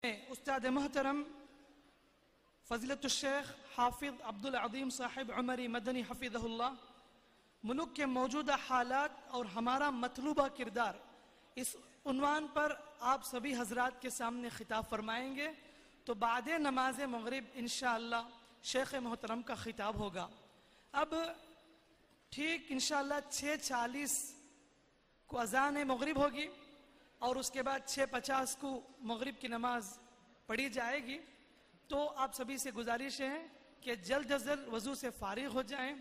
उस्ताद मोहतरम फ़ज़ीलतुश्शेख हाफिज़ अब्दुल अज़ीम साहिब उमरी मदनी हफ़िज़हुल्लाह मुल्क के मौजूदा हालात और हमारा मतलूबा किरदार इस उन्वान पर आप सभी हजरात के सामने खिताब फरमाएंगे। तो बाद नमाज मगरिब इंशाअल्लाह शेख मोहतरम का खिताब होगा। अब ठीक इंशाअल्लाह 6:40 को अज़ान मगरिब होगी और उसके बाद 6:50 को मगरिब की नमाज पढ़ी जाएगी। तो आप सभी से गुजारिश है कि जल्द अज जल्द वज़ू से फारिग हो जाएं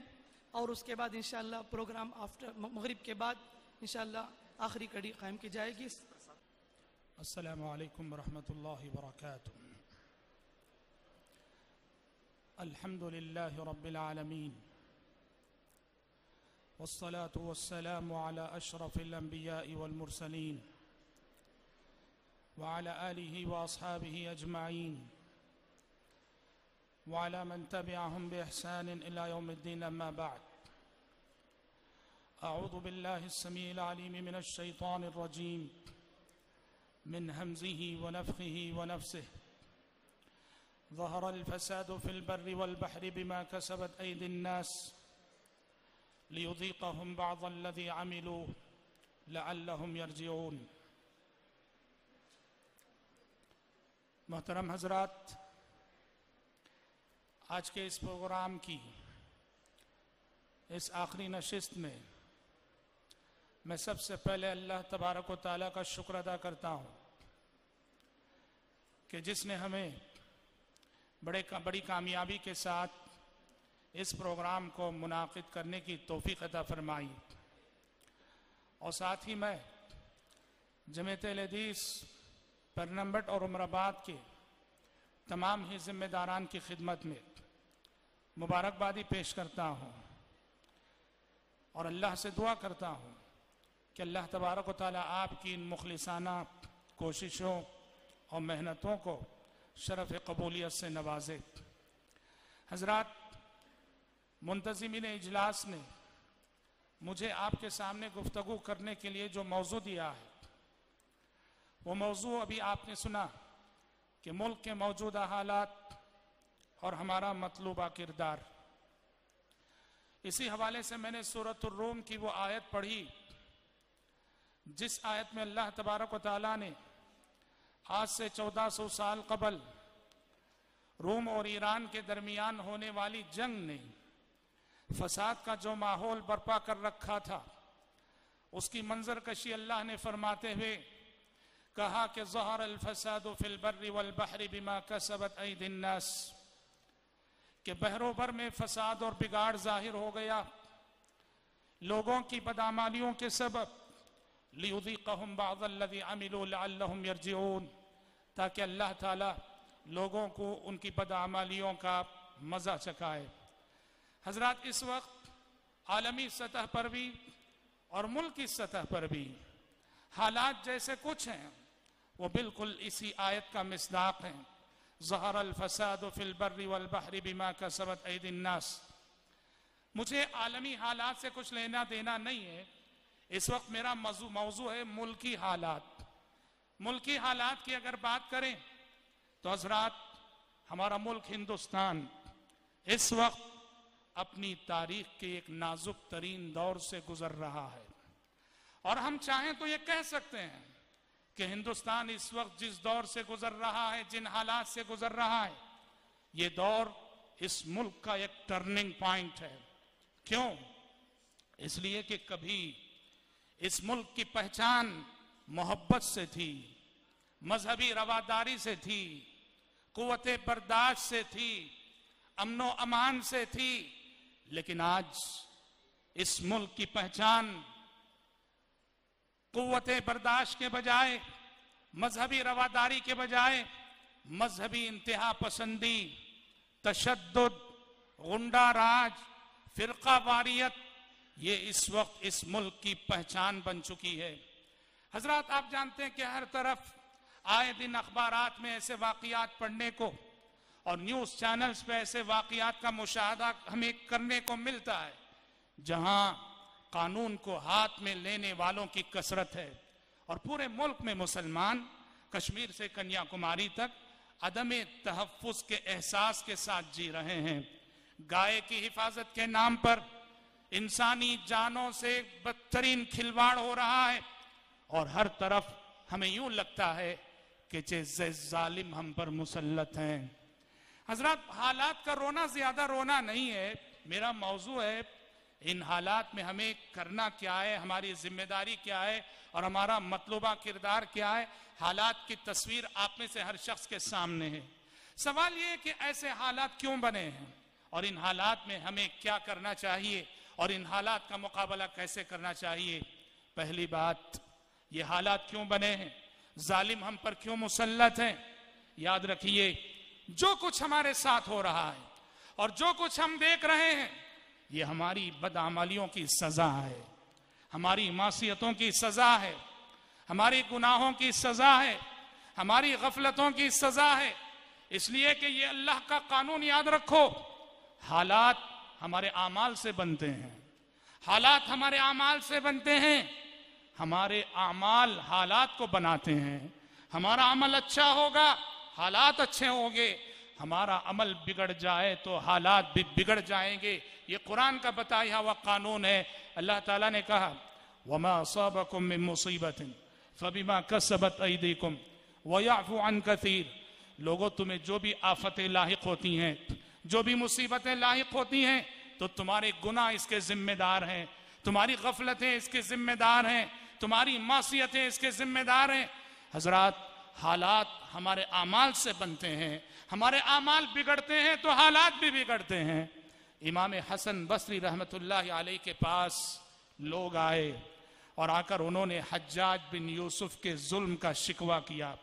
और उसके बाद इंशाअल्लाह प्रोग्राम आफ्टर मगरिब के बाद इंशाअल्लाह आखिरी कड़ी कायम की जाएगी। अस्सलामु अलैकुम वरहमतुल्लाहि वबरकातुहू। अल्हम्दुलिल्लाहि रब्बिल आलमीन वस्सलातु वस्सलामु अला अशरफिल अंबियाइ वल मुरसलीन व अला आलिहि व अस्हाबिहि अजमाइन व अला मन तबिअहुम बि इहसान इला यौमिद्दीन अम्मा बअद। अऊज़ु बिल्लाहि अस्समीइल अलीम मिनश शैतानिर रजीम मिन हमज़िहि व नफ़्ख़िहि व नफ़्सिहि। ज़हरल फ़सादु फ़िल बर्रि वल बहरि बिमा कसबत ऐदिन नास लियुज़ीक़हुम बअज़ल्लज़ी अमिलू लअल्लहुम यरजिऊन। मोहतरम हज़रात, आज के इस प्रोग्राम की इस आखिरी नशिस्त में मैं सबसे पहले अल्लाह तबारक व तआला का शुक्र अदा करता हूँ कि जिसने हमें बड़ी कामयाबी के साथ इस प्रोग्राम को मुनाकिद करने की तौफीक अता फरमाई। और साथ ही मैं जमीयत हदीस परनम्बट और उमराबाद के तमाम ही जिम्मेदारान की खिदमत में मुबारकबादी पेश करता हूँ और अल्लाह से दुआ करता हूँ कि अल्लाह तबारक व तआला आपकी इन मुखलिसाना कोशिशों और मेहनतों को शरफ़ कबूलियत से नवाजे। हज़रात, मुंतज़िमीन इजलास ने मुझे आपके सामने गुफ्तगू करने के लिए जो मौजू दिया है वो मौजू अभी आपने सुना कि मुल्क के मौजूदा हालात और हमारा मतलूबा किरदार। इसी हवाले से मैंने सूरतुर रूम की वो आयत पढ़ी जिस आयत में अल्लाह तबारक व तआला ने आज से 1400 साल कबल रोम और ईरान के दरमियान होने वाली जंग ने फसाद का जो माहौल बर्पा कर रखा था उसकी मंजर कशी अल्लाह ने फरमाते हुए कहा कि ज़हरल फ़सादु फ़िल बर्रि वल बहरि बिमा कसबत ऐदिन नास, कि बहरो भर में फसाद और बिगाड़ जाहिर हो गया लोगों की बदआमालियों के सबब। लियुज़ीक़हुम बअज़ल्लज़ी अमिलू लअल्लहुम यरजिऊन, ताकि अल्लाह ताला लोगों को उनकी बदआमालियों का मज़ा चखाए। हज़रात, इस वक्त आलमी सतह पर भी और मुल्की सतह पर भी हालात जैसे कुछ हैं वो बिल्कुल इसी आयत का मिस्दाक है। ज़हरल फ़सादु फ़िल बर्रि वल बहरि बिमा कसबत ऐदिन नास। मुझे आलमी हालात से कुछ लेना देना नहीं है। इस वक्त मेरा मौजू है मुल्की हालात। मुल्की हालात की अगर बात करें तो हज़रात, हमारा मुल्क हिंदुस्तान इस वक्त अपनी तारीख के एक नाजुक तरीन दौर से गुजर रहा है और हम चाहें तो ये कह सकते हैं कि हिंदुस्तान इस वक्त जिस दौर से गुजर रहा है, जिन हालात से गुजर रहा है, ये दौर इस मुल्क का एक टर्निंग पॉइंट है। क्यों? इसलिए कि कभी इस मुल्क की पहचान मोहब्बत से थी, मजहबी रवादारी से थी, कुव्वते बर्दाश्त से थी, अमनो अमान से थी। लेकिन आज इस मुल्क की पहचान कुव्वते बर्दाश्त के बजाय, मजहबी रवादारी के बजाय मजहबी इंतहा पसंदी, तशद्दुद, गुंडा राज, फिरका वारियत, ये इस वक्त इस मुल्क की पहचान बन चुकी है। हजरात, आप जानते हैं कि हर तरफ आए दिन अखबारात में ऐसे वाकयात पढ़ने को और न्यूज चैनल्स पे ऐसे वाकयात का मुशाहदा हमें करने को मिलता है जहां कानून को हाथ में लेने वालों की कसरत है और पूरे मुल्क में मुसलमान कश्मीर से कन्याकुमारी तक अदम तहफ़्फ़ुज़ के एहसास के साथ जी रहे हैं। गाय की हिफाजत के नाम पर इंसानी जानों से बदतरीन खिलवाड़ हो रहा है और हर तरफ हमें यूं लगता है कि जैसे जालिम हम पर मुसल्लत हैं। हजरत, हालात का रोना ज्यादा रोना नहीं है, मेरा मौजू है इन हालात में हमें करना क्या है, हमारी जिम्मेदारी क्या है और हमारा मतलूबा किरदार क्या है। हालात की तस्वीर आप में से हर शख्स के सामने है। सवाल ये है कि ऐसे हालात क्यों बने हैं और इन हालात में हमें क्या करना चाहिए और इन हालात का मुकाबला कैसे करना चाहिए। पहली बात, ये हालात क्यों बने हैं, जालिम हम पर क्यों मुसल्लत हैं। याद रखिए, जो कुछ हमारे साथ हो रहा है और जो कुछ हम देख रहे हैं, ये हमारी बदअमलियों की सजा है, हमारी मासियतों की सजा है, हमारी गुनाहों की सजा है, हमारी गफलतों की सजा है। इसलिए कि ये अल्लाह का कानून याद रखो, हालात हमारे आमाल से बनते हैं, हालात हमारे आमाल से बनते हैं, हमारे आमाल हालात को बनाते हैं। हमारा अमल अच्छा होगा, हालात अच्छे होंगे, हमारा अमल बिगड़ जाए तो हालात भी बिगड़ जाएंगे। ये कुरान का बताया हुआ कानून है। अल्लाह ताला ने कहा, वमा असाबकुम मिन मुसीबतिन फबिमा कसबत अयदीकुम वयअफु अन कसीर। लोगों, तुम्हें जो भी आफतें लाहिक होती हैं, जो भी मुसीबतें लाहिक होती हैं, तो तुम्हारे गुनाह इसके जिम्मेदार हैं, तुम्हारी गफलतें इसके जिम्मेदार हैं, तुम्हारी मासियतें इसके जिम्मेदार हैं। हजरात, हालात हमारे आमाल से बनते हैं, हमारे आमाल बिगड़ते हैं तो हालात भी बिगड़ते हैं। इमाम हसन बसरी रहमतुल्लाह अलैह के पास लोग आए और आकर उन्होंने हज्जाज बिन यूसुफ के जुल्म का शिकवा किया।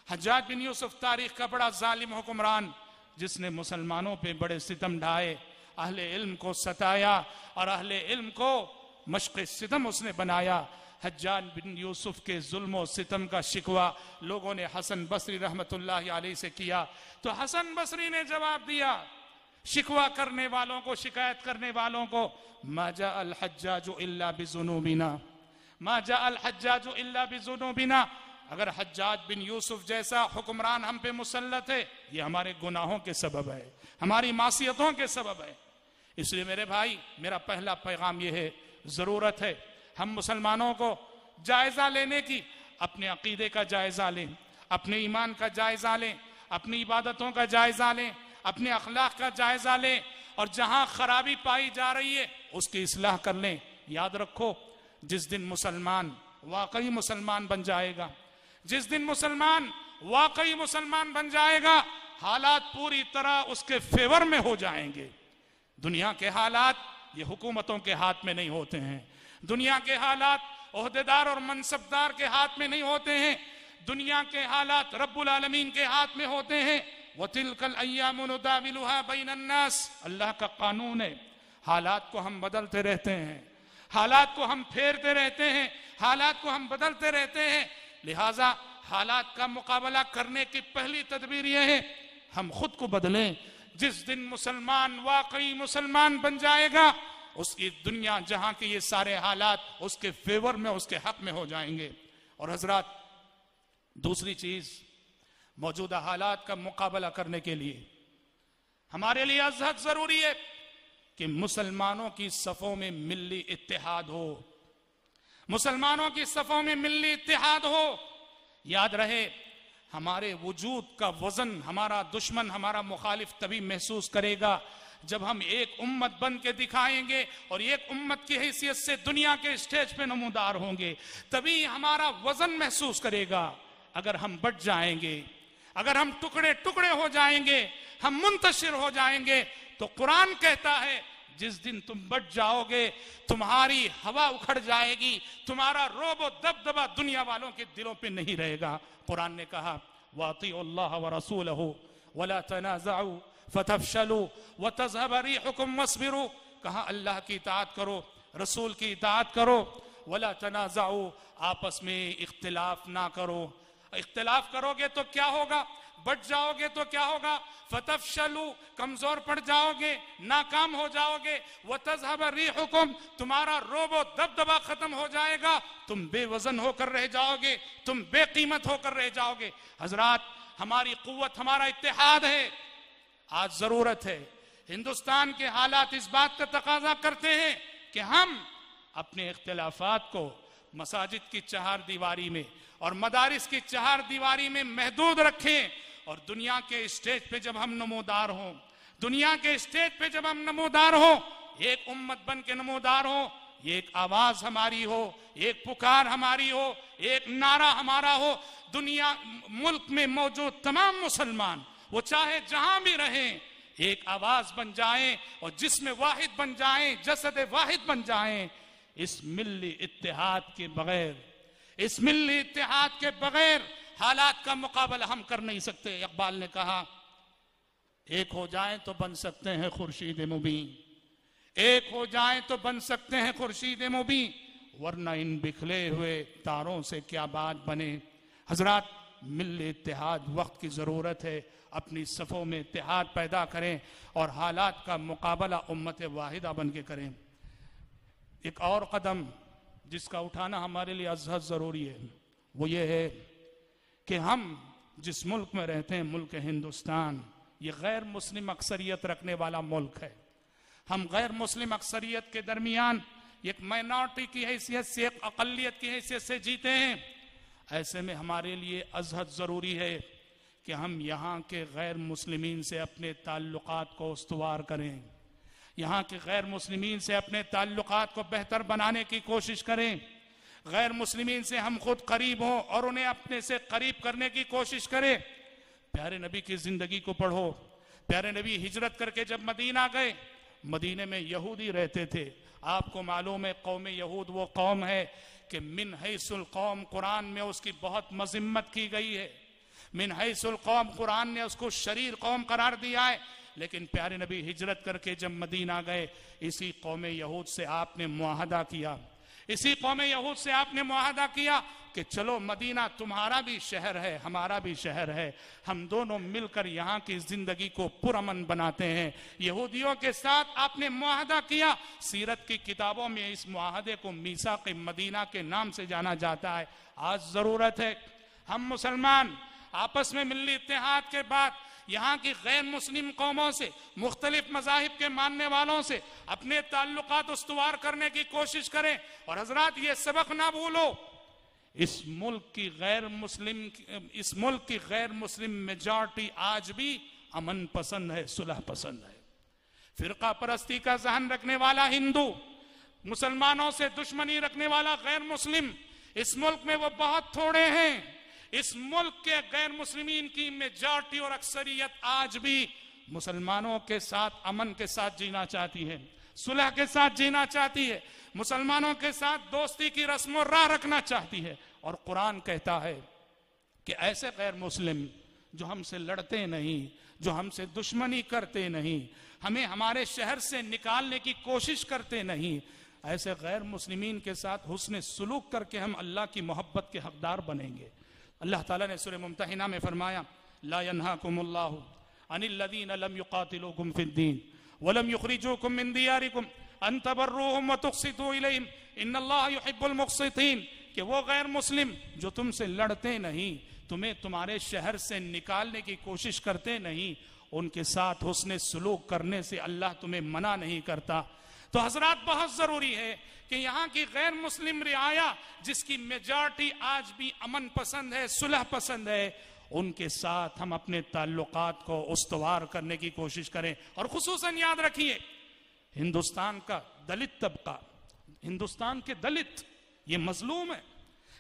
हज्जाज बिन यूसुफ तारीख का बड़ा जालिम हुक्मरान, जिसने मुसलमानों पे बड़े सितम ढाए, अहले इल्म को सताया और अहले इल्म को मश्क़ सितम उसने बनाया। हज्जाज बिन यूसुफ के जुल्म और सितम का शिकवा लोगों ने हसन बसरी रहमतुल्लाह अलैह से किया, तो हसन बसरी ने जवाब दिया शिकवा करने वालों को, शिकायत करने वालों को, मा जा अल हज्जाजु इल्ला बिजुनूबिना, मा जा अल हज्जाजु इल्ला बिजुनूबिना। अगर हज्जाज बिन यूसुफ जैसा हुक्मरान हम पे मुसल्लत है, ये हमारे गुनाहों के सबब है, हमारी मासियतों के सबब है। इसलिए मेरे भाई, मेरा पहला पैगाम ये है, जरूरत है हम मुसलमानों को जायजा लेने की, अपने अकीदे का जायजा लें, अपने ईमान का जायजा लें, अपनी इबादतों का जायजा लें, अपने अखलाक का जायजा लें और जहां खराबी पाई जा रही है उसकी इस्लाह कर लें। याद रखो, जिस दिन मुसलमान वाकई मुसलमान बन जाएगा, जिस दिन मुसलमान वाकई मुसलमान बन जाएगा, हालात पूरी तरह उसके फेवर में हो जाएंगे। दुनिया के हालात ये हुकूमतों के हाथ में नहीं होते हैं, दुनिया के हालात ओहदेदार और मनसबदार के हाथ में नहीं होते हैं, दुनिया के हालात रब्बुल आलमीन के हाथ में होते हैं। वतिलकल अय्यामु नुदाविलुहा बैनन नास, अल्लाह का कानून है। हालात को हम बदलते रहते हैं, हालात को हम फेरते रहते हैं, हालात को हम बदलते रहते हैं। लिहाजा हालात का मुकाबला करने की पहली तदबीर यह है, हम खुद को बदलें। जिस दिन मुसलमान वाकई मुसलमान बन जाएगा, उसकी दुनिया जहां के ये सारे हालात उसके फेवर में, उसके हक में हो जाएंगे। और हजरात, दूसरी चीज, मौजूदा हालात का मुकाबला करने के लिए हमारे लिए अज़हद जरूरी है कि मुसलमानों की सफों में मिल्ली इत्तेहाद हो, मुसलमानों की सफों में मिल्ली इत्तेहाद हो। याद रहे, हमारे वजूद का वजन हमारा दुश्मन, हमारा मुखालिफ तभी महसूस करेगा जब हम एक उम्मत बन के दिखाएंगे और एक उम्मत की हैसियत से दुनिया के स्टेज पे नमूदार होंगे, तभी हमारा वजन महसूस करेगा। अगर हम बढ़ जाएंगे, अगर हम टुकड़े टुकड़े हो जाएंगे, हम मुंतशिर हो जाएंगे, तो कुरान कहता है जिस दिन तुम बढ़ जाओगे तुम्हारी हवा उखड़ जाएगी, तुम्हारा रोब और दबदबा दुनिया वालों के दिलों पे नहीं रहेगा। कुरान ने कहा, वातिउल्लाह व रसूलहु वला तनाज़उ फतफशलू वतज़हब रिहुकुम वस्बिरू। कहा अल्लाह की इताअत करो, रसूल की इताअत करो, वला तनाज़उ, आपस में इख्तिलाफ ना करो। इख्तिलाफ करोगे तो क्या होगा? बढ़ जाओगे तो क्या होगा, फतफशलू, कमजोर पड़ जाओगे, नाकाम हो जाओगे, वतज़हब रिहुकुम, तुम्हारा रोबो दबदबा खत्म हो जाएगा, तुम बेवजन होकर रह जाओगे, तुम बेकीमत होकर रह जाओगे। हजरात, हमारी कुव्वत, हमारा इत्तेहाद है। आज जरूरत है, हिंदुस्तान के हालात इस बात का तकाजा करते हैं कि हम अपने इख्तिलाफात को मसाजिद की चहार दीवारी में और मदारिस की चहार दीवारी में महदूद रखें, और दुनिया के स्टेज पे जब हम नमूदार हों, दुनिया के स्टेज पे जब हम नमूदार हो, एक उम्मत बन के नमूदार हो, एक आवाज हमारी हो, एक पुकार हमारी हो, एक नारा हमारा हो, दुनिया मुल्क में मौजूद तमाम मुसलमान वो चाहे जहां भी रहें एक आवाज बन जाएं और जिसमें वाहिद बन जाएं, जसद वाहिद बन जाएं। इस मिल्ली इत्तेहाद के बगैर, इस मिल्ली इत्तेहाद के बगैर हालात का मुकाबला हम कर नहीं सकते। इकबाल ने कहा, एक हो जाएं तो बन सकते हैं खुर्शीद मुबीन, एक हो जाएं तो बन सकते हैं खुर्शीद मुबीन, वरना इन बिखरे हुए तारों से क्या बात बने। हजरात, मिल्ली इत्तेहाद वक्त की जरूरत है। अपनी सफ़ों में इत्तेहाद पैदा करें और हालात का मुकाबला उम्मत वाहिदा बन के करें। एक और कदम जिसका उठाना हमारे लिए अज़हद ज़रूरी है, वो ये है कि हम जिस मुल्क में रहते हैं, मुल्क हिंदुस्तान, ये गैर मुस्लिम अक्सरियत रखने वाला मुल्क है। हम गैर मुस्लिम अक्सरियत के दरमियान एक माइनॉरिटी की हैसियत से, एक अक़लियत की हैसियत से जीते हैं। ऐसे में हमारे लिए अज़हद ज़रूरी है कि हम यहाँ के गैर मुस्लिमीन से अपने ताल्लुकात को उस्तवार करें, यहाँ के गैर मुस्लिमीन से अपने ताल्लुकात को बेहतर बनाने की कोशिश करें, गैर मुस्लिमीन से हम खुद करीब हों और उन्हें अपने से करीब करने की कोशिश करें। प्यारे नबी की जिंदगी को पढ़ो। प्यारे नबी हिजरत करके जब मदीना गए, मदीने में यहूदी रहते थे। आपको मालूम है कौम यहूद वो कौम है कि मिन हैसुल कौम, कुरान में उसकी बहुत मज़म्मत की गई है। मिन हैसुल कौम, कुरान ने उसको शरीर कौम करार दिया है। लेकिन प्यारे नबी हिजरत करके जब मदीना गए, इसी कौम यहूद से आपने मुआहदा किया, इसी कौम यहूद से आपने मुआहदा किया कि चलो मदीना तुम्हारा भी शहर है, हमारा भी शहर है, हम दोनों मिलकर यहाँ की जिंदगी को पुरअमन बनाते हैं। यहूदियों के साथ आपने मुआहदा किया। सीरत की किताबों में इस मुआहदे को मीसाक़ मदीना के नाम से जाना जाता है। आज जरूरत है हम मुसलमान आपस में मिल्ली इत्तेहाद के बाद यहाँ की गैर मुस्लिम कौमों से, मुख्तलिफ मज़ाहिब के मानने वालों से अपने ताल्लुकात उस्तवार करने की कोशिश करें। और हजरात, ये सबक ना भूलो, इस मुल्क की गैर मुस्लिम मेजॉरिटी आज भी अमन पसंद है, सुलह पसंद है। फिरका परस्ती का जहन रखने वाला हिंदू, मुसलमानों से दुश्मनी रखने वाला गैर मुस्लिम, इस मुल्क में वो बहुत थोड़े हैं। इस मुल्क के गैर मुस्लिमीन की मेजॉरिटी और अक्सरियत आज भी मुसलमानों के साथ अमन के साथ जीना चाहती है, सुलह के साथ जीना चाहती है, मुसलमानों के साथ दोस्ती की रस्म और राह रखना चाहती है। और कुरान कहता है कि ऐसे गैर मुस्लिम जो हमसे लड़ते नहीं, जो हमसे दुश्मनी करते नहीं, हमें हमारे शहर से निकालने की कोशिश करते नहीं, ऐसे गैर मुस्लिमीन के साथ हुस्न सुलूक करके हम अल्लाह की मोहब्बत के हकदार बनेंगे। अल्लाह ताला ने सूरह मुम्तहिना में फरमाया, ला यन्हाकुमुल्लाहु अनिल लज़ीना लम युक़ातिलूकुम फ़िद्दीन व लम युख़रिजूकुम मिन दियारिकुम अन तबर्रूहुम व तुक़सितू इलैहिम इन्नल्लाहा युहिब्बुल मुक़सितीन। कि वो गैर मुस्लिम जो तुमसे लड़ते नहीं, तुम्हें तुम्हारे शहर से निकालने की कोशिश करते नहीं, उनके साथ हुस्न सुलूक करने से अल्लाह तुम्हें मना नहीं करता। तो हजरात, बहुत जरूरी है कि यहाँ की गैर मुस्लिम रियाया जिसकी मेजॉरिटी आज भी अमन पसंद है, सुलह पसंद है, उनके साथ हम अपने ताल्लुकात को उस्तवार करने की कोशिश करें। और खुसूसन याद रखिए, हिंदुस्तान का दलित तबका, हिंदुस्तान के दलित ये मजलूम है।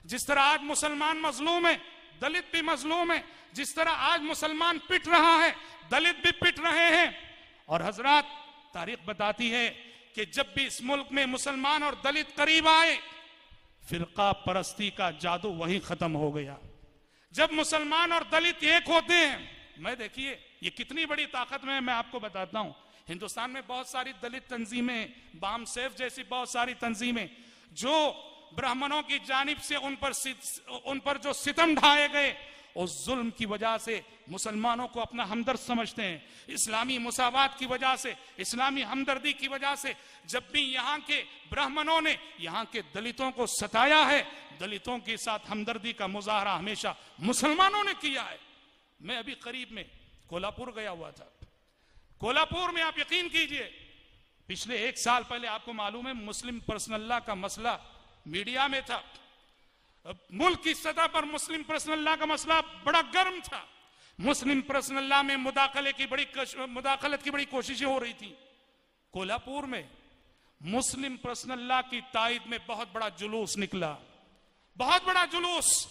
जिस तरह आज मुसलमान मजलूम है, दलित भी मजलूम है। जिस तरह आज मुसलमान पिट रहा है, दलित भी पिट रहे हैं। और हजरात, तारीख बताती है कि जब भी इस मुल्क में मुसलमान और दलित करीब आए, फिरका परस्ती का जादू वहीं खत्म हो गया। जब मुसलमान और दलित एक होते हैं, मैं देखिए ये कितनी बड़ी ताकत में, मैं आपको बताता हूं। हिंदुस्तान में बहुत सारी दलित तंजीमें, बाम सेफ जैसी बहुत सारी तंजीमें, जो ब्राह्मणों की जानिब से उन पर जो सितम ढाए गए, उस जुल्म की वजह से मुसलमानों को अपना हमदर्द समझते हैं। इस्लामी मुसावात की वजह से, इस्लामी हमदर्दी की वजह से जब भी यहाँ के ब्राह्मणों ने यहाँ के दलितों को सताया है, दलितों के साथ हमदर्दी का मुजाहरा हमेशा मुसलमानों ने किया है। मैं अभी करीब में कोल्हापुर गया हुआ था। कोल्हापुर में आप यकीन कीजिए, पिछले 1 साल पहले आपको मालूम है मुस्लिम पर्सनल लॉ का मसला मीडिया में था। मुल्क की सतह पर मुस्लिम पर्सनल लॉ का मसला बड़ा गर्म था। मुस्लिम पर्सनल लॉ में मुदाखलत की बड़ी कोशिशें हो रही थी। कोल्हापुर में मुस्लिम पर्सनल लॉ की तायद में बहुत बड़ा जुलूस निकला, बहुत बड़ा जुलूस।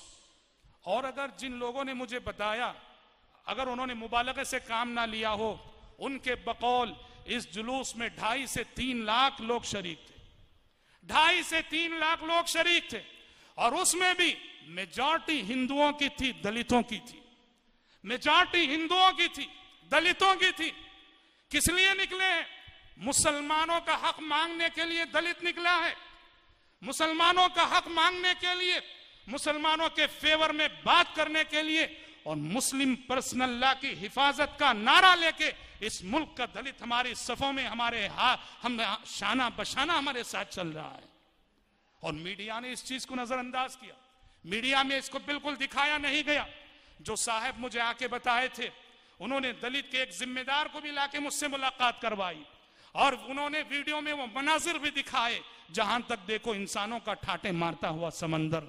और अगर जिन लोगों ने मुझे बताया, अगर उन्होंने मुबालगे से काम ना लिया हो, उनके बकौल इस जुलूस में 2.5 से 3 लाख लोग शरीक थे। 2.5 से 3 लाख लोग शरीक थे, और उसमें भी मेजॉरिटी हिंदुओं की थी, दलितों की थी। मेजॉरिटी हिंदुओं की थी, दलितों की थी। किस लिए निकले हैं? मुसलमानों का हक मांगने के लिए दलित निकला है, मुसलमानों का हक मांगने के लिए, मुसलमानों के फेवर में बात करने के लिए, और मुस्लिम पर्सनल लॉ की हिफाजत का नारा लेके इस मुल्क का दलित हमारी सफों में, हम शाना बशाना हमारे साथ चल रहा है। और मीडिया ने इस चीज को नजरअंदाज किया। मीडिया में इसको बिल्कुल दिखाया नहीं गया। जो साहब मुझे आके बताए थे, उन्होंने दलित के एक जिम्मेदार को भी लाके मुझसे मुलाकात करवाई, और उन्होंने वीडियो में वो मनाजिर भी दिखाए जहां तक देखो इंसानों का ठाटे मारता हुआ समंदर।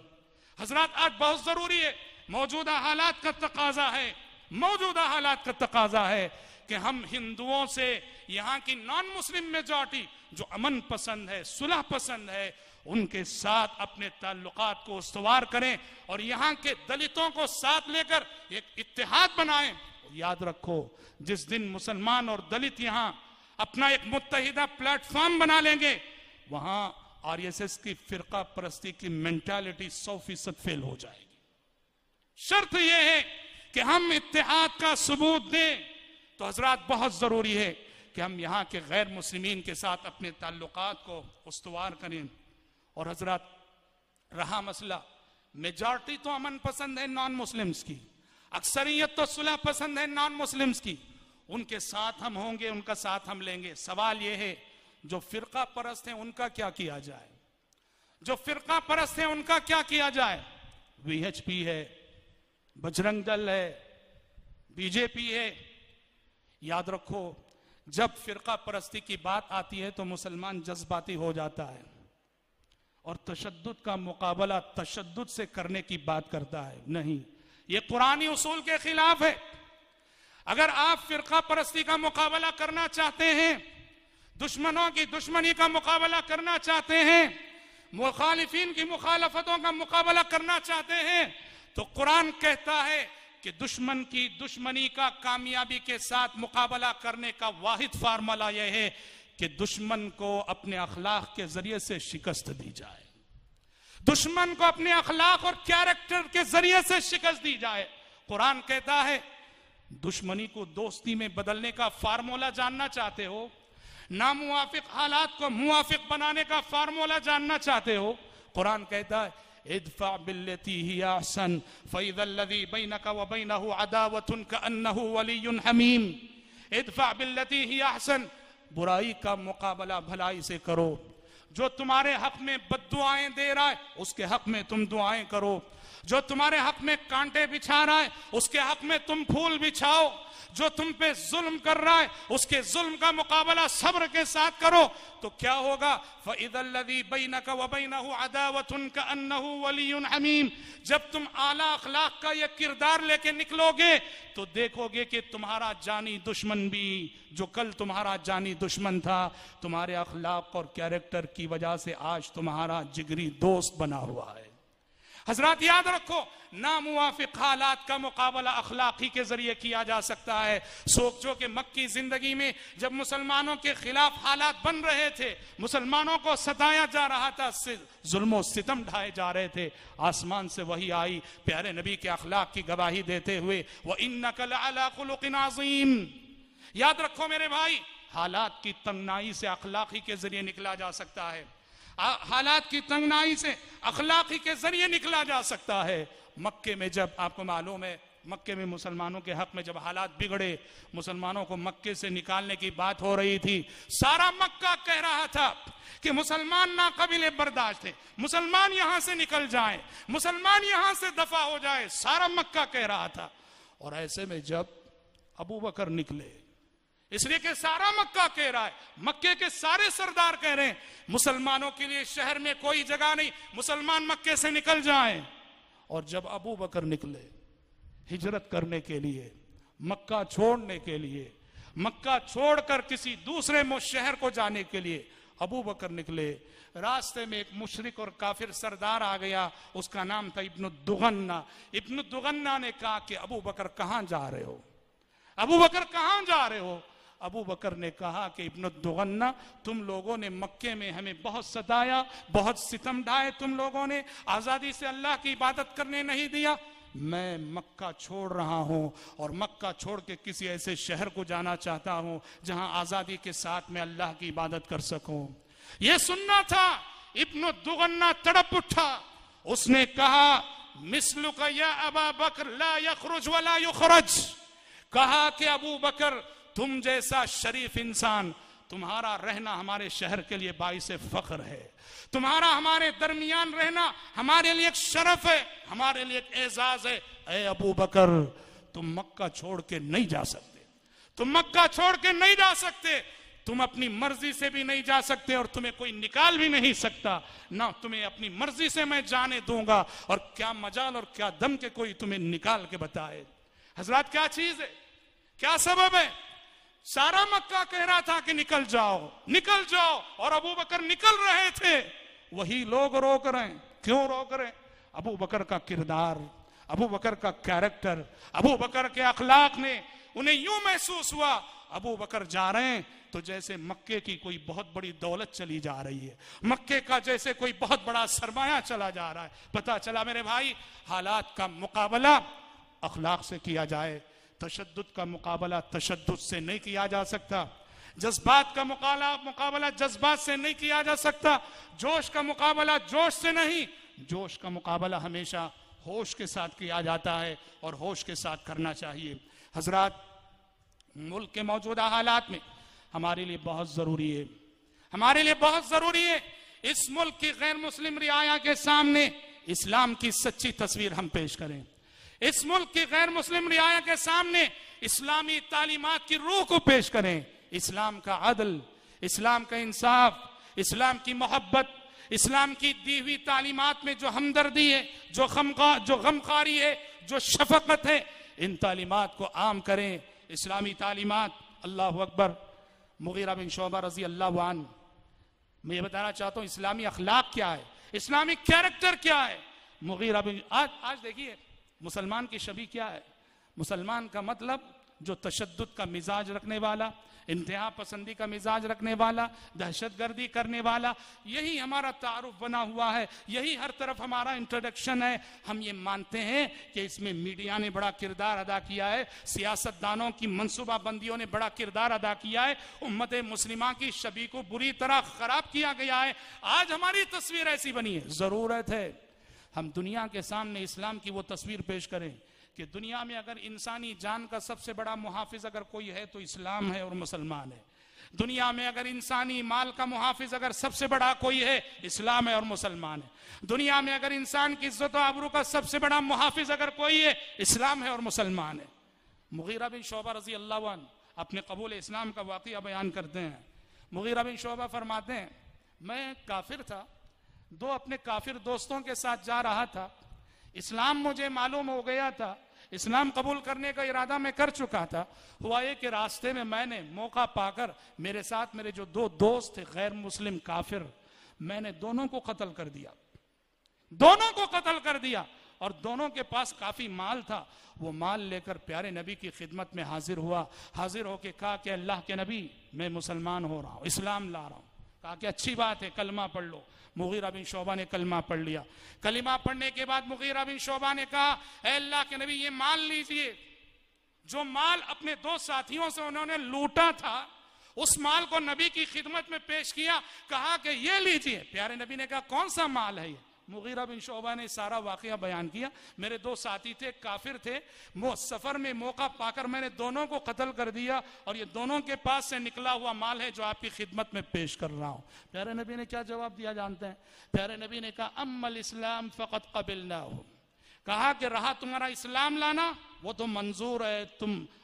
हजरात, आज बहुत जरूरी है, मौजूदा हालात का तकाजा है, मौजूदा हालात का तकाजा है कि हम हिंदुओं से, यहाँ की नॉन मुस्लिम मेजॉरिटी जो अमन पसंद है, सुलह पसंद है, उनके साथ अपने ताल्लुकात को उस्तवार करें, और यहाँ के दलितों को साथ लेकर एक इत्तेहाद बनाएं। याद रखो, जिस दिन मुसलमान और दलित यहाँ अपना एक मुत्तहिदा प्लेटफॉर्म बना लेंगे, वहां आरएसएस की फिरका परस्ती की मेंटालिटी 100% फेल हो जाएगी। शर्त यह है कि हम इत्तेहाद का सबूत दें। तो हजरात, बहुत जरूरी है कि हम यहाँ के गैर मुस्लिमीन के साथ अपने ताल्लुकात को उस्तवार करें। और हजरात, रहा मसला, मेजॉरिटी तो अमन पसंद है नॉन मुस्लिम्स की, अक्सरियत तो सुलह पसंद है नॉन मुस्लिम्स की, उनके साथ हम होंगे, उनका साथ हम लेंगे। सवाल यह है, जो फिरका परस्त है उनका क्या किया जाए? जो फिरका परस्त है उनका क्या किया जाए? वीएचपी है, बजरंग दल है, बीजेपी है। याद रखो, जब फिरका परस्ती की बात आती है तो मुसलमान जज्बाती हो जाता है और तशद्दुद का मुकाबला तशद्दुद से करने की बात करता है। नहीं, यह कुरानी उसूल के खिलाफ है। अगर आप फिरका परस्ती का मुकाबला करना चाहते हैं, दुश्मनों की दुश्मनी का मुकाबला करना चाहते हैं, मुखालिफिन की मुखालफतों का मुकाबला करना चाहते हैं, तो कुरान कहता है कि दुश्मन की दुश्मनी का कामयाबी के साथ मुकाबला करने का वाहिद फार्मूला यह है कि दुश्मन को अपने अखलाक के जरिए से शिकस्त दी जाए। दुश्मन को अपने अखलाक और कैरेक्टर के जरिए से शिकस्त दी जाए। कुरान कहता है, दुश्मनी को दोस्ती में बदलने का फार्मूला जानना चाहते हो, नामुवाफिक हालात को मुवाफिक बनाने का फार्मूला जानना चाहते हो, कुरान कहता है, इदफा बिल्लती ही अहसन फइज़ल्लज़ी बैनका व बैनहु अदावतुन कअन्नहु वलियुन हमीम। इदफा बिल्लती ही अहसन, बुराई का मुकाबला भलाई से करो। जो तुम्हारे हक में बद्दुआएं दे रहा है, उसके हक में तुम दुआएं करो। जो तुम्हारे हक में कांटे बिछा रहा है, उसके हक में तुम फूल बिछाओ। जो तुम पे जुल्म कर रहा है, उसके जुल्म का मुकाबला सब्र के साथ करो। तो क्या होगा? फ़इज़ल्लज़ी बैनका व बैनहु अदावतुन कअन्नहु वलियुन हमीम। जब तुम आला अखलाक का ये किरदार लेके निकलोगे तो देखोगे कि तुम्हारा जानी दुश्मन भी, जो कल तुम्हारा जानी दुश्मन था, तुम्हारे अखलाक और कैरेक्टर की वजह से आज तुम्हारा जिगरी दोस्त बना हुआ है। हजरात, याद रखो, नामुवाफिक हालात का मुकाबला अखलाकी के जरिए किया जा सकता है। सोचो कि मक्की जिंदगी में जब मुसलमानों के खिलाफ हालात बन रहे थे, मुसलमानों को सताया जा रहा था, जुल्म सितम ढाए जा रहे थे, आसमान से वही आई प्यारे नबी के अखलाक की गवाही देते हुए, व इन्नका लअला खुलुकिन अज़ीम। याद रखो मेरे भाई, हालात की तंगनाई से अखलाकी के जरिए निकला जा सकता है। हालात की तंगनाई से अखलाकी के जरिए निकला जा सकता है। मक्के में जब आपको मालूम है मक्के में मुसलमानों के हक में जब हालात बिगड़े, मुसलमानों को मक्के से निकालने की बात हो रही थी, सारा मक्का कह रहा था कि मुसलमान नाकाबिले बर्दाश्त है, मुसलमान यहां से निकल जाएं, मुसलमान यहां से दफा हो जाए, सारा मक्का कह रहा था। और ऐसे में जब अबू बकर निकले, इसलिए कि सारा मक्का कह रहा है, मक्के के सारे सरदार कह रहे हैं मुसलमानों के लिए शहर में कोई जगह नहीं, मुसलमान मक्के से निकल जाएं। और जब अबू बकर निकले हिजरत करने के लिए, मक्का छोड़ने के लिए, मक्का छोड़कर किसी दूसरे शहर को जाने के लिए अबू बकर निकले, रास्ते में एक मुशरिक और काफिर सरदार आ गया, उसका नाम था इब्न दुगन्ना। इब्न दुगन्ना ने कहा कि अबू बकर कहां जा रहे हो, अबू बकर कहां जा रहे हो। अबू बकर ने कहा कि इब्न दुगन्ना, तुम लोगों ने मक्के में हमें बहुत सताया, बहुत सितम ढाए, तुम लोगों ने आजादी से अल्लाह की इबादत करने नहीं दिया, मैं मक्का छोड़ रहा हूं और मक्का छोड़ के किसी ऐसे शहर को जाना चाहता हूं जहां आजादी के साथ मैं अल्लाह की इबादत कर सकूं। यह सुनना था। इब्न दुगन्ना तड़प उठा, उसने कहा मिस्लुका या अबा बकर ला यखरुज वला युखरज, कहा कि अबू बकर तुम जैसा शरीफ इंसान, तुम्हारा रहना हमारे शहर के लिए बाइस फख्र है, तुम्हारा हमारे दरमियान रहना हमारे लिए एक शरफ है, हमारे लिए एक एजाज है। ए अबू बकर, तुम मक्का छोड़ के नहीं जा सकते, तुम मक्का छोड़ के नहीं जा सकते, तुम अपनी मर्जी से भी नहीं जा सकते और तुम्हें कोई निकाल भी नहीं सकता, ना तुम्हें अपनी मर्जी से मैं जाने दूंगा, और क्या मजाल और क्या दम के कोई तुम्हें निकाल के बताए। हजरत क्या चीज है, क्या सबब है? सारा मक्का कह रहा था कि निकल जाओ, निकल जाओ, और अबू बकर निकल रहे थे, वही लोग रोक रहे हैं। क्यों रोक रहे हैं? अबू बकर का किरदार, अबू बकर का कैरेक्टर, अबू बकर के अखलाक ने उन्हें यूं महसूस हुआ अबू बकर जा रहे हैं तो जैसे मक्के की कोई बहुत बड़ी दौलत चली जा रही है, मक्के का जैसे कोई बहुत बड़ा सरमाया चला जा रहा है। पता चला मेरे भाई, हालात का मुकाबला अखलाक से किया जाए, तशद्दुद का मुकाबला तशद्दुद से नहीं किया जा सकता, जज्बात का मुकाबला जज्बात से नहीं किया जा सकता, जोश का मुकाबला जोश से नहीं, जोश का मुकाबला हमेशा होश के साथ किया जाता है और होश के साथ करना चाहिए। हजरात, मुल्क के मौजूदा हालात में हमारे लिए बहुत जरूरी है, हमारे लिए बहुत जरूरी है इस मुल्क की गैर मुस्लिम रियाया के सामने इस्लाम की सच्ची तस्वीर हम पेश करें, इस मुल्क की गैर मुस्लिम रियाया के सामने इस्लामी तालीमात की रूह को पेश करें, इस्लाम का अदल, इस्लाम का इंसाफ, इस्लाम की मोहब्बत, इस्लाम की दी हुई तालीमात में जो हमदर्दी है, जो गमखारी है, जो शफकत है, इन तालीमात को आम करें। इस्लामी तालीमात, अल्लाह अकबर। मुगीरा बिन शोबा रजी अल्लाह अन्हु, मैं ये बताना चाहता हूँ इस्लामी अखलाक क्या है, इस्लामिक कैरेक्टर क्या है। मुगीरा बिन आज देखिए मुसलमान की शबी क्या है। मुसलमान का मतलब जो तशद्दुद का मिजाज रखने वाला, इंतहा पसंदी का मिजाज रखने वाला, दहशतगर्दी करने वाला, यही हमारा तारुफ बना हुआ है, यही हर तरफ हमारा इंट्रोडक्शन है। हम ये मानते हैं कि इसमें मीडिया ने बड़ा किरदार अदा किया है, सियासतदानों की मनसूबाबंदियों ने बड़ा किरदार अदा किया है, उम्मत मुस्लिमा की शबी को बुरी तरह खराब किया गया है। आज हमारी तस्वीर ऐसी बनी है, जरूरत है हम दुनिया के सामने इस्लाम की वो तस्वीर पेश करें कि दुनिया में अगर इंसानी जान का सबसे बड़ा मुहाफिज अगर कोई है तो इस्लाम है और मुसलमान है। दुनिया में अगर इंसानी माल का मुहाफिज अगर सबसे बड़ा कोई है, इस्लाम है और मुसलमान है। दुनिया में अगर इंसान की इज्जत और आबरू का सबसे बड़ा मुहाफिज अगर कोई है, इस्लाम है और मुसलमान है। मुगीरा बिन शोबा रजी अल्लाह अन्हु अपने कबूल इस्लाम का वाक़या बयान करते हैं। मुगीरा बिन शोबा फरमाते हैं, मैं काफिर था, दो अपने काफिर दोस्तों के साथ जा रहा था, इस्लाम मुझे मालूम हो गया था, इस्लाम कबूल करने का इरादा मैं कर चुका था। हुआ ये कि रास्ते में मैंने मौका पाकर मेरे साथ मेरे जो दो दोस्त थे गैर मुस्लिम काफिर, मैंने दोनों को कत्ल कर दिया, दोनों को कत्ल कर दिया, और दोनों के पास काफी माल था। वो माल लेकर प्यारे नबी की खिदमत में हाजिर हुआ, हाजिर होके कहा कि अल्लाह के नबी मैं मुसलमान हो रहा हूँ, इस्लाम ला रहा हूँ। कहा कि अच्छी बात है, कलमा पढ़ लो। मुगीरा बिन शोबा ने कलमा पढ़ लिया। कलिमा पढ़ने के बाद मुगीरा बिन शोबा ने कहा, ऐ अल्लाह के नबी ये माल लीजिए, जो माल अपने दो साथियों से उन्होंने लूटा था उस माल को नबी की खिदमत में पेश किया, कहा कि ये लीजिए। प्यारे नबी ने कहा कौन सा माल है ये? मुगीरा बिन शोबा ने सारा वाकया बयान किया। मेरे दो साथी थे, काफिर थे, वो सफर में मौका पाकर मैंने दोनों को कत्ल कर दिया और ये दोनों के पास से निकला हुआ माल है जो आपकी खिदमत में पेश कर रहा हूं। प्यारे नबी ने क्या जवाब दिया जानते हैं? प्यारे नबी ने कहा अम्मल इस्लाम फकत कबिलनाहु, कहा कि रहा तुम्हारा इस्लाम लाना वो तो मंजूर है,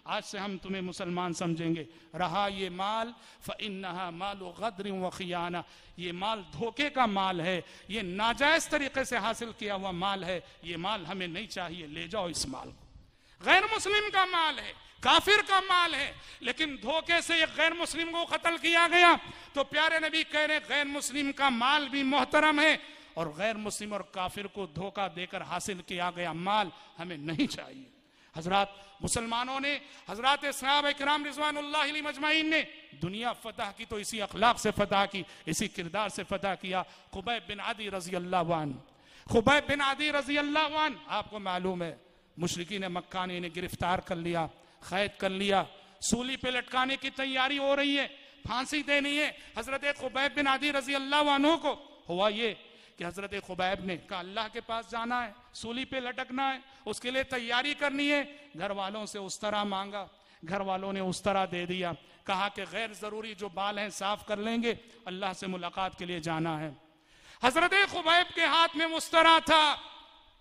आज से हम तुम्हें मुसलमान समझेंगे। रहा ये माल फ़इन्नहा मालु गद्रिन व खियाना, ये माल धोखे का माल है, ये नाजायज तरीके से हासिल किया हुआ माल है, ये माल हमें नहीं चाहिए, ले जाओ इस माल को। गैर मुस्लिम का माल है, काफिर का माल है, लेकिन धोखे से एक गैर मुस्लिम को कत्ल किया गया। तो प्यारे नबी कह रहे गैर मुस्लिम का माल भी मोहतरम है और गैर मुस्लिम और काफिर को धोखा देकर हासिल किया गया माल हमें नहीं चाहिए। हजरात, मुसलमानों ने, हजरात सहाबा किराम रिज़वानुल्लाह अलैहिम अजमाइन ने दुनिया फतह की तो इसी अखलाक से फतह की, इसी किरदार से फतह किया। खुबैब बिन आदी रजी अल्लाह अन्हु, खुबैब बिन आदी रजी अल्लाह अन्हु, आपको मालूम है मुशरिकीन मक्का ने इन्हें गिरफ्तार कर लिया, कैद कर लिया, सूली पे लटकाने की तैयारी हो रही है, फांसी देनी है। हजरत खुबैब बिन आदी रजी अल्लाह अन्हु को हुआ ये कि हजरत खुबैब ने कहा अल्लाह के पास जाना है, सूली पे लटकना है, उसके लिए तैयारी करनी है। घर वालों से उस तरह मांगा, घर वालों ने उस तरह दे दिया, कहा कि गैर जरूरी जो बाल हैं साफ कर लेंगे, अल्लाह से मुलाकात के लिए जाना है। हजरत खुबैब के हाथ में उस तरह था।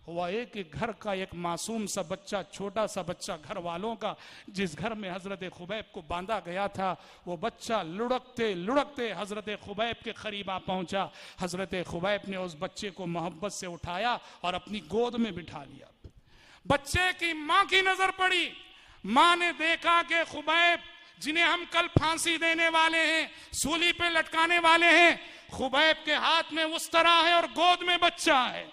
हुआ ये कि घर का एक मासूम सा बच्चा, छोटा सा बच्चा घर वालों का, जिस घर में हजरत खुबैब को बांधा गया था, वो बच्चा लुढ़कते लुढ़कते हजरत खुबैब के करीब आ पहुंचा। हजरत खुबैब ने उस बच्चे को मोहब्बत से उठाया और अपनी गोद में बिठा लिया। बच्चे की मां की नजर पड़ी, मां ने देखा कि खुबैब जिन्हें हम कल फांसी देने वाले हैं, सूली पे लटकाने वाले हैं, खुबैब के हाथ में उस तरह है और गोद में बच्चा है।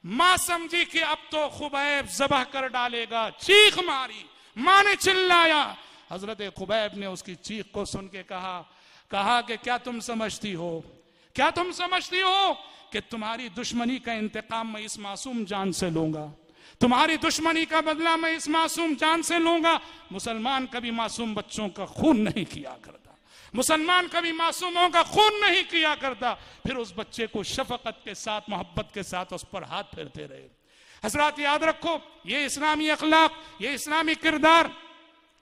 मां समझी कि अब तो खुबैब जबह कर डालेगा, चीख मारी, मां ने चिल्लाया। हजरत खुबैब ने उसकी चीख को सुन के कहा कि क्या तुम समझती हो, क्या तुम समझती हो कि तुम्हारी दुश्मनी का इंतकाम मैं इस मासूम जान से लूंगा, तुम्हारी दुश्मनी का बदला मैं इस मासूम जान से लूंगा। मुसलमान कभी मासूम बच्चों का खून नहीं किया करता, मुसलमान कभी मासूमों का खून नहीं किया करता। फिर उस बच्चे को शफकत के साथ, मोहब्बत के साथ उस पर हाथ फेरते रहे। हजरात याद रखो, ये इस्लामी अखलाक, ये इस्लामी किरदार,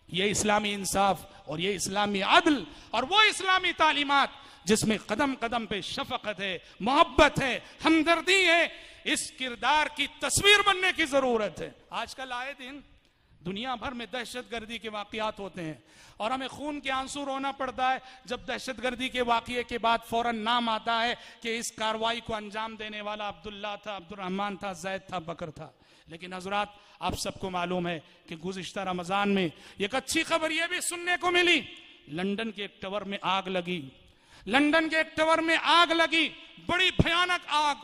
ये इस्लामी इंसाफ और ये इस्लामी अदल और वो इस्लामी तालीमात जिसमें कदम कदम पे शफकत है, मोहब्बत है, हमदर्दी है, इस किरदार की तस्वीर बनने की जरूरत है। आजकल आए दिन दुनिया भर में दहशतगर्दी के वाकयात होते हैं और हमें खून के आंसू रोना पड़ता है जब दहशतगर्दी के वाकये के बाद फौरन नाम आता है कि इस कार्रवाई को अंजाम देने वाला अब्दुल्ला था, अब्दुर्रहमान था, जैद था, बकर था। लेकिन हजरात, आप सबको मालूम है कि गुज़िश्ता रमजान में एक अच्छी खबर यह भी सुनने को मिली, लंदन के एक टावर में आग लगी, लंदन के एक टावर में आग लगी, बड़ी भयानक आग।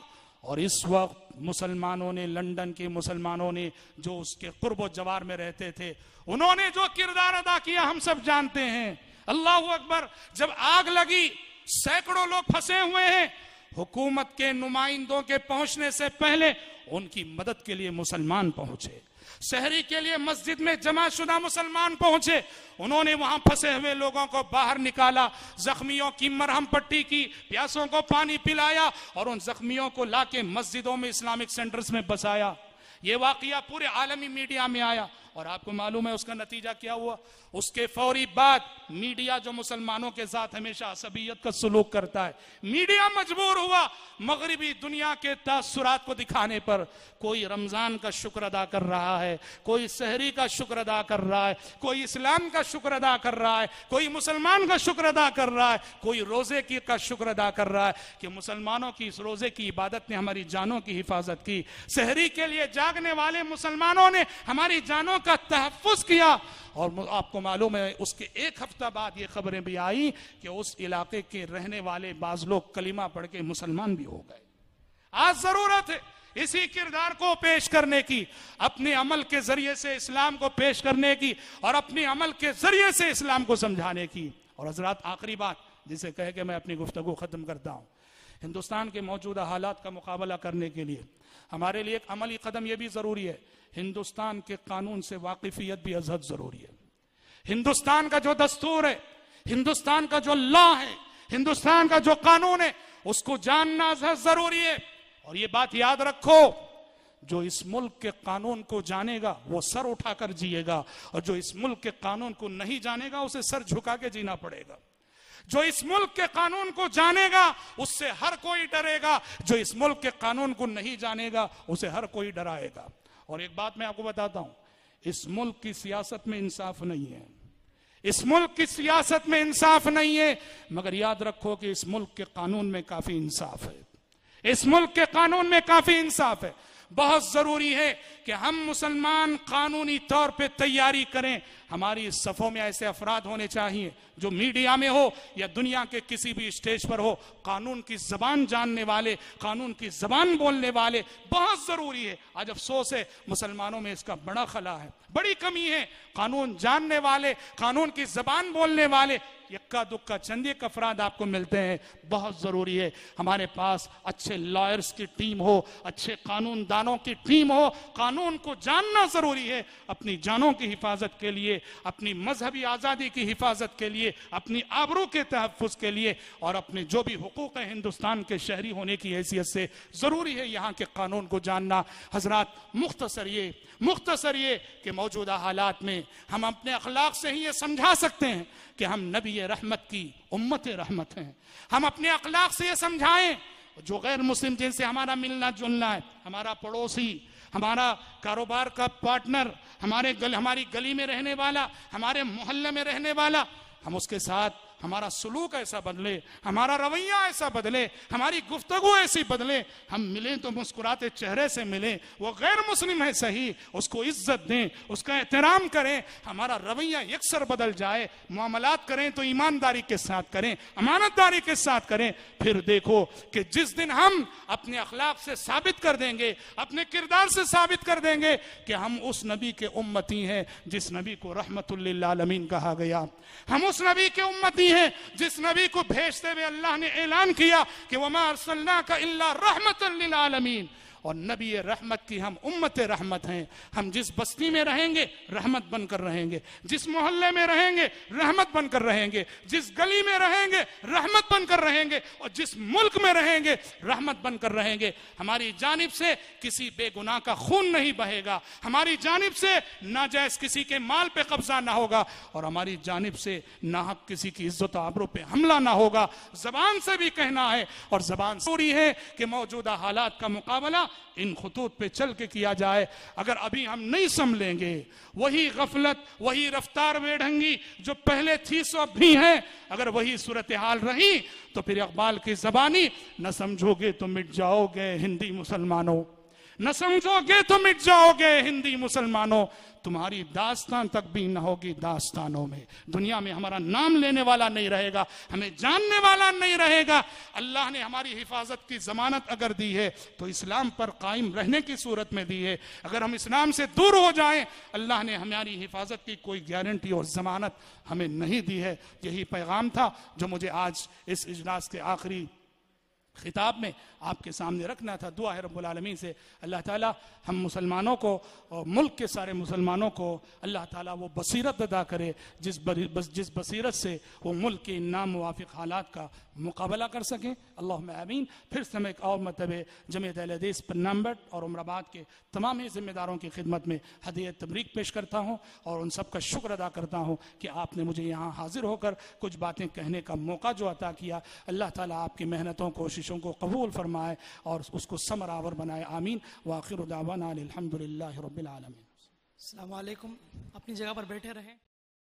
और इस वक्त मुसलमानों ने, लंदन के मुसलमानों ने जो उसके कुर्ब जवार में रहते थे, उन्होंने जो किरदार अदा किया हम सब जानते हैं। अल्लाह अकबर। जब आग लगी, सैकड़ों लोग फंसे हुए हैं, हुकूमत के नुमाइंदों के पहुंचने से पहले उनकी मदद के लिए मुसलमान पहुंचे, शहरी के लिए मस्जिद में जमाशुदा मुसलमान पहुंचे, उन्होंने वहां फंसे हुए लोगों को बाहर निकाला, जख्मियों की मरहम पट्टी की, प्यासों को पानी पिलाया और उन जख्मियों को लाके मस्जिदों में, इस्लामिक सेंटर्स में बसाया। ये वाकया पूरे आलमी मीडिया में आया और आपको मालूम है उसका नतीजा क्या हुआ? उसके फौरी बाद मीडिया, जो मुसलमानों के साथ हमेशा असबियत का सलूक करता है, मीडिया मजबूर हुआ मगरिबी दुनिया के तासुरात को दिखाने पर। कोई रमजान का शुक्र अदा कर रहा है, कोई सहरी का शुक्र अदा कर रहा है, कोई इस्लाम का शुक्र अदा कर रहा है, कोई मुसलमान का शुक्र अदा कर रहा है, कोई रोजे की का शुक्र अदा कर रहा है कि मुसलमानों की इस रोजे की इबादत ने हमारी जानों की हिफाजत की, सहरी के लिए जागने वाले मुसलमानों ने हमारी जानों का तहफ्फुज किया। और आपको मालूम है उसके एक हफ्ता बाद ये खबरें भी आई कि उस इलाके के रहने वाले बाज लोग कलीमा पढ़ के मुसलमान भी हो गए। आज जरूरत है इसी किरदार को पेश करने की, अपने अमल के जरिए से इस्लाम को पेश करने की और अपने अमल के जरिए से इस्लाम को समझाने की। और हजरात, आखिरी बात जिसे कह के मैं अपनी गुफ्तगू खत्म करता हूं, हिंदुस्तान के मौजूदा हालात का मुकाबला करने के लिए हमारे लिए एक अमली कदम यह भी जरूरी है, हिंदुस्तान के कानून से वाकिफियत भी अजहद जरूरी है। हिंदुस्तान का जो दस्तूर है, हिंदुस्तान का जो लॉ है, हिंदुस्तान का जो कानून है, उसको जानना अजहद जरूरी है। और ये बात याद रखो, जो इस मुल्क के कानून को जानेगा वो सर उठाकर जिएगा, और जो इस मुल्क के कानून को नहीं जानेगा उसे सर झुका के जीना पड़ेगा। जो इस मुल्क के कानून को जानेगा उससे हर कोई डरेगा, जो इस मुल्क के कानून को नहीं जानेगा उसे हर कोई डराएगा। और एक बात मैं आपको बताता हूं, इस मुल्क की सियासत में इंसाफ नहीं है, इस मुल्क की सियासत में इंसाफ नहीं है, मगर याद रखो कि इस मुल्क के कानून में काफी इंसाफ है, इस मुल्क के कानून में काफी इंसाफ है। बहुत जरूरी है कि हम मुसलमान कानूनी तौर पे तैयारी करें। हमारी सफों में ऐसे अफराद होने चाहिए जो मीडिया में हो या दुनिया के किसी भी स्टेज पर हो, कानून की जबान जानने वाले, कानून की जबान बोलने वाले बहुत जरूरी है। आज अफसोस है मुसलमानों में इसका बड़ा खला है, बड़ी कमी है। कानून जानने वाले, कानून की जबान बोलने वाले यक्का दुक्का चंद एक अफराद आपको मिलते हैं। बहुत जरूरी है हमारे पास अच्छे लॉयर्स की टीम हो, अच्छे कानून दानों की टीम हो। कानून को जानना जरूरी है अपनी जानों की हिफाजत के लिए, अपनी मजहबी आजादी की हिफाजत के लिए, अपनी आबरू के तहफ्फुज के लिए, और अपने जो भी हुकूक है हिंदुस्तान के शहरी होने की हैसियत से जरूरी है यहाँ के कानून को जानना। हजरात, मुख्तसर ये कि मौजूदा हालात में हम अपने अखलाक से ही ये समझा सकते हैं कि हम नबी रहमत की उम्मत रहमत हैं। हम अपने अखलाक से ये समझाएं, जो गैर मुस्लिम जिनसे हमारा मिलना जुलना है, हमारा पड़ोसी, हमारा कारोबार का पार्टनर, हमारी गली में रहने वाला, हमारे मोहल्ले में रहने वाला, हम उसके साथ हमारा सुलूक ऐसा बदले, हमारा रवैया ऐसा बदले, हमारी गुफ्तगू ऐसी बदले, हम मिलें तो मुस्कुराते चेहरे से मिलें। वो गैर मुस्लिम है सही, उसको इज्जत दें, उसका एहतराम करें, हमारा रवैया यकसर बदल जाए। मामलात करें तो ईमानदारी के साथ करें, अमानतदारी के साथ करें। फिर देखो कि जिस दिन हम अपने अखलाक से साबित कर देंगे, अपने किरदार से साबित कर देंगे कि हम उस नबी के उम्मती हैं जिस नबी को रहमतुल लिल आलमीन कहा गया, हम उस नबी के उम्मती हैं जिस नबी को भेजते हुए अल्लाह ने ऐलान किया कि वमा अरसलनाका इल्ला रहमतन लिल आलमीन, और नबी रहमत की हम उम्मत रहमत हैं। हम जिस बस्ती में रहेंगे रहमत बनकर रहेंगे, जिस मोहल्ले में रहेंगे रहमत बनकर रहेंगे, जिस गली में रहेंगे रहमत बनकर रहेंगे, और जिस मुल्क में रहेंगे रहमत बनकर रहेंगे। हमारी जानिब से किसी बेगुनाह का खून नहीं बहेगा, हमारी जानिब से नाजायज किसी के माल पे कब्जा ना होगा, और हमारी जानिब से नाहक किसी की इज्जत आबरू पे हमला ना होगा। जबान से भी कहना है, और जबान जरूरी है कि मौजूदा हालात का मुकाबला इन खुतूत पे चल के किया जाए। अगर अभी हम नहीं संभलेंगे, वही गफलत, वही रफ्तार बेढंगी जो पहले थी सो अब भी है, अगर वही सूरत हाल रही तो फिर इकबाल की जबानी, न समझोगे तो मिट जाओगे हिंदी मुसलमानों, न समझोगे तो मिट जाओगे हिंदी मुसलमानों, तुम्हारी दास्तान तक भी न होगी दास्तानों में। दुनिया में हमारा नाम लेने वाला नहीं रहेगा, हमें जानने वाला नहीं रहेगा। अल्लाह ने हमारी हिफाजत की जमानत अगर दी है तो इस्लाम पर कायम रहने की सूरत में दी है। अगर हम इस्लाम से दूर हो जाएं, अल्लाह ने हमारी हिफाजत की कोई गारंटी और जमानत हमें नहीं दी है। यही पैगाम था जो मुझे आज इस इजलास के आखिरी खिताब में आपके सामने रखना था। दुआ है रब्बुल आलमीन से अल्लाह ताला हम मुसलमानों को और मुल्क के सारे मुसलमानों को अल्लाह ताला वो बसीरत अदा करे जिस बसीरत से वो मुल्क के नामुवाफिक हालात का मुकाबला कर सकें। अल्लाहुम्मा आमीन। फिर से मैं एक और मरतबे जमीयत अहले हदीस पन्नाम्बट और उमराबाद के तमाम ही जिम्मेदारों की खिदमत में हदियत तबरीक पेश करता हूँ और उन सब का शुक्र अदा करता हूँ कि आपने मुझे यहाँ हाजिर होकर कुछ बातें कहने का मौका जो अता किया। अल्लाह ताला आपकी मेहनतों कोशिशों को कबूल फरमाए और उसको समरावर बनाए। आमीन। व आखिर दावाना अनिल हम्दुलिल्लाहि रब्बिल आलमीन। अस्सलाम वालेकुम। अपनी जगह पर बैठे रहें।